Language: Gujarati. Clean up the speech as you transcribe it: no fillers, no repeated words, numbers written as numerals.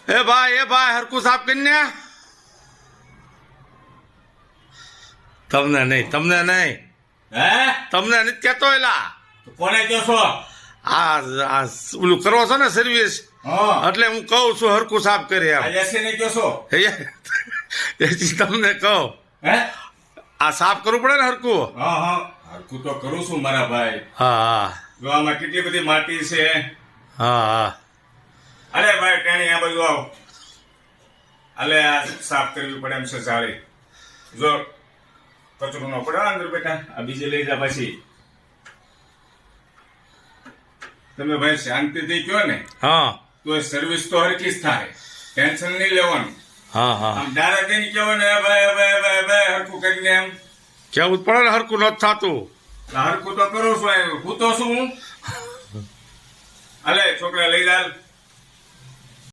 એ ભાઈ હરકું સાફ કરીને તમને નહીં હે તમને નથી કેતો એલા તો કોને કહો છો? આ ઓલું કરો છો ને સર્વિસ હા એટલે હું કહું છું હરકું સાફ કરે એમ આજે ને કહો છો? એથી તમને કહું હે આ સાફ કરવું પડે ને હરકું હા હા હરખું તો કરું છું મારા ભાઈ. હા જો આમાં કેટલી બધી માટી છે. હા અરે ભાઈ ટેણી આ બાજુ આવ. અલે આ સાફ કરવી પડે એમ છે જાળી. જો કચરો ન પડે અંદર બેટા. આ બીજે લઈ જા પછી. તમે ભાઈ શાંતિથી કહો ને હા તો એ સર્વિસ તો હરખી જ થાય. ટેન્શન નહીં લેવાનું. હા હા આમ ડાયરેક્ટ એને કહેવો ને ભાઈ હરખું કરીને એમ. કેવું જ પડે ને હરકું નથી થતું હરખું તો કરું છું હું તો શું. અલે છોકરા લઈ જા.